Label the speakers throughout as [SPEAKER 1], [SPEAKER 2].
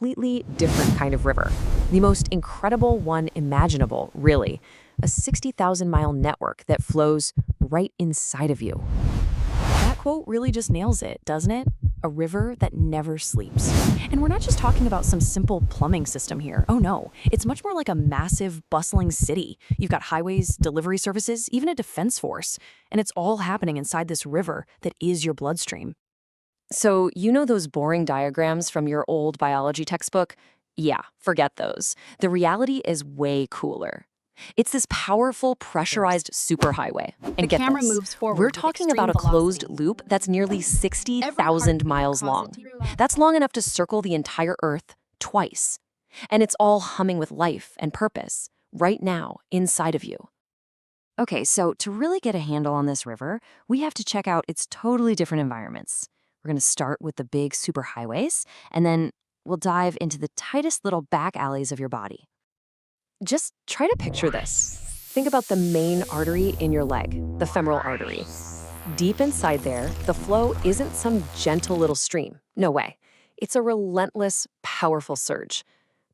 [SPEAKER 1] completely different kind of river. The most incredible one imaginable, really. A 60,000-mile network that flows right inside of you. That quote really just nails it, doesn't it? A river that never sleeps. And we're not just talking about some simple plumbing system here. Oh no, it's much more like a massive, bustling city. You've got highways, delivery services, even a defense force. And it's all happening inside this river that is your bloodstream. So, you know those boring diagrams from your old biology textbook? Yeah, forget those. The reality is way cooler. It's this powerful, pressurized superhighway. And get this, we're talking about a closed loop that's nearly 60,000 miles long. That's long enough to circle the entire Earth twice. And it's all humming with life and purpose, right now, inside of you. Okay, so to really get a handle on this river, we have to check out its totally different environments. We're going to start with the big superhighways, and then we'll dive into the tightest little back alleys of your body. Just try to picture this. Think about the main artery in your leg, the femoral artery. Deep inside there, the flow isn't some gentle little stream. No way. It's a relentless, powerful surge.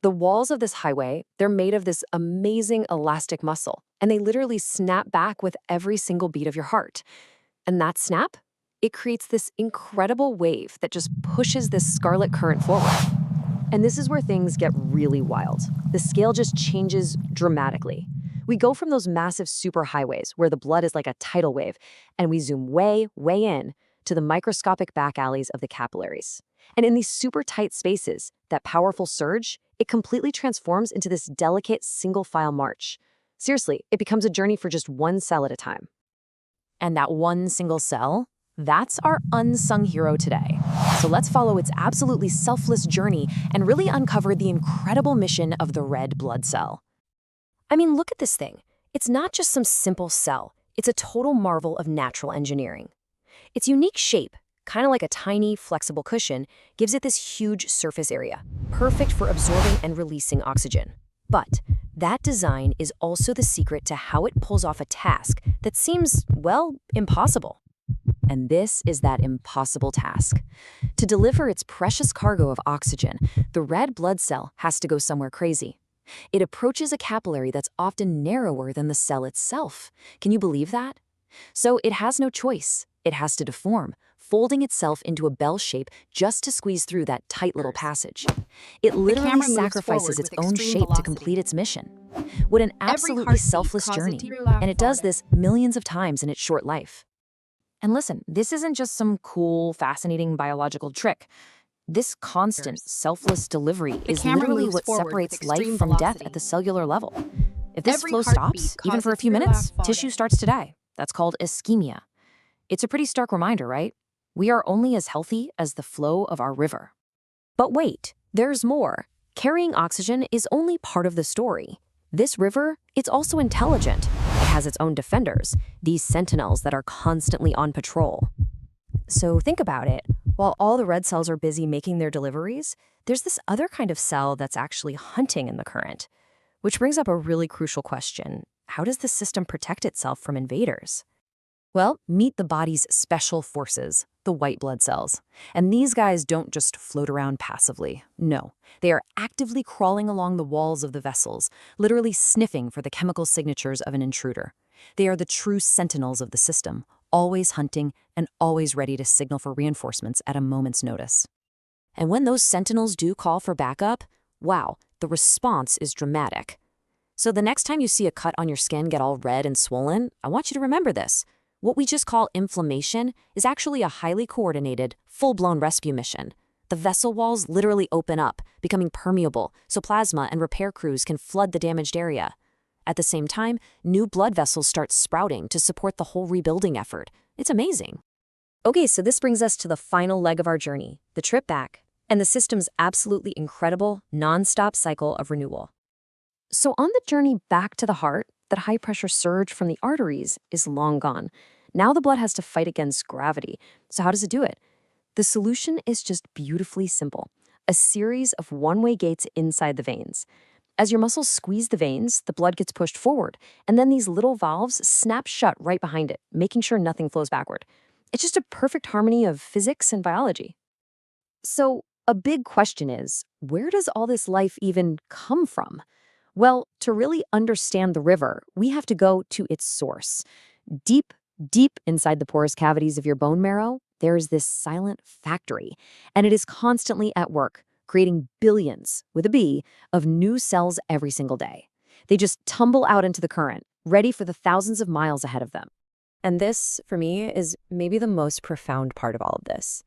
[SPEAKER 1] The walls of this highway, they're made of this amazing elastic muscle, and they literally snap back with every single beat of your heart. And that snap, it creates this incredible wave that just pushes this scarlet current forward. And this is where things get really wild. The scale just changes dramatically. We go from those massive superhighways where the blood is like a tidal wave, and we zoom way, way in to the microscopic back alleys of the capillaries. And in these super tight spaces, that powerful surge, it completely transforms into this delicate single-file march. Seriously, it becomes a journey for just one cell at a time. And that one single cell, that's our unsung hero today. So let's follow its absolutely selfless journey and really uncover the incredible mission of the red blood cell. I mean, look at this thing. It's not just some simple cell. It's a total marvel of natural engineering. Its unique shape, kind of like a tiny, flexible cushion, gives it this huge surface area, perfect for absorbing and releasing oxygen. But that design is also the secret to how it pulls off a task that seems, well, impossible. And this is that impossible task. To deliver its precious cargo of oxygen, the red blood cell has to go somewhere crazy. It approaches a capillary that's often narrower than the cell itself. Can you believe that? So it has no choice. It has to deform, folding itself into a bell shape just to squeeze through that tight little passage. It literally sacrifices its own shape to complete its mission. What an absolutely selfless journey. And it does this millions of times in its short life. And listen, this isn't just some cool, fascinating biological trick. This constant, selfless delivery is literally what separates life from death at the cellular level. If this flow stops, even for a few minutes, tissue starts to die. That's called ischemia. It's a pretty stark reminder, right? We are only as healthy as the flow of our river. But wait, there's more. Carrying oxygen is only part of the story. This river, it's also intelligent. It has its own defenders, these sentinels that are constantly on patrol. So think about it. While all the red cells are busy making their deliveries, there's this other kind of cell that's actually hunting in the current. Which brings up a really crucial question. How does the system protect itself from invaders? Well, meet the body's special forces, the white blood cells. And these guys don't just float around passively. No, they are actively crawling along the walls of the vessels, literally sniffing for the chemical signatures of an intruder. They are the true sentinels of the system, always hunting and always ready to signal for reinforcements at a moment's notice. And when those sentinels do call for backup, wow, the response is dramatic. So the next time you see a cut on your skin get all red and swollen, I want you to remember this. What we just call inflammation is actually a highly coordinated, full-blown rescue mission. The vessel walls literally open up, becoming permeable, so plasma and repair crews can flood the damaged area. At the same time, new blood vessels start sprouting to support the whole rebuilding effort. It's amazing. Okay, so this brings us to the final leg of our journey, the trip back, and the system's absolutely incredible, non-stop cycle of renewal. So on the journey back to the heart, that high-pressure surge from the arteries is long gone. Now the blood has to fight against gravity. So how does it do it? The solution is just beautifully simple. A series of one-way gates inside the veins. As your muscles squeeze the veins, the blood gets pushed forward, and then these little valves snap shut right behind it, making sure nothing flows backward. It's just a perfect harmony of physics and biology. So, a big question is, where does all this life even come from? Well, to really understand the river, we have to go to its source. Deep, deep inside the porous cavities of your bone marrow, there is this silent factory, and it is constantly at work, creating billions, with a B, of new cells every single day. They just tumble out into the current, ready for the thousands of miles ahead of them. And this, for me, is maybe the most profound part of all of this.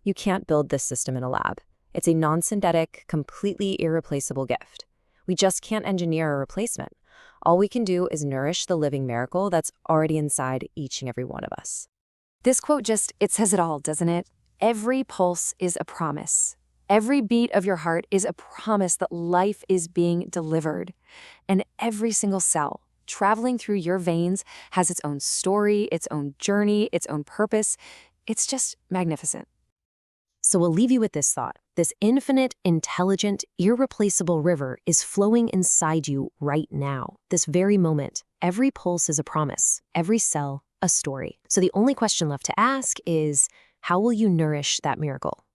[SPEAKER 1] You can't build this system in a lab. It's a non-synthetic, completely irreplaceable gift. We just can't engineer a replacement. All we can do is nourish the living miracle that's already inside each and every one of us. This quote it says it all, doesn't it? Every pulse is a promise. Every beat of your heart is a promise that life is being delivered. And every single cell traveling through your veins has its own story, its own journey, its own purpose. It's just magnificent. So we'll leave you with this thought. This infinite, intelligent, irreplaceable river is flowing inside you right now, this very moment. Every pulse is a promise, every cell a story. So the only question left to ask is, how will you nourish that miracle?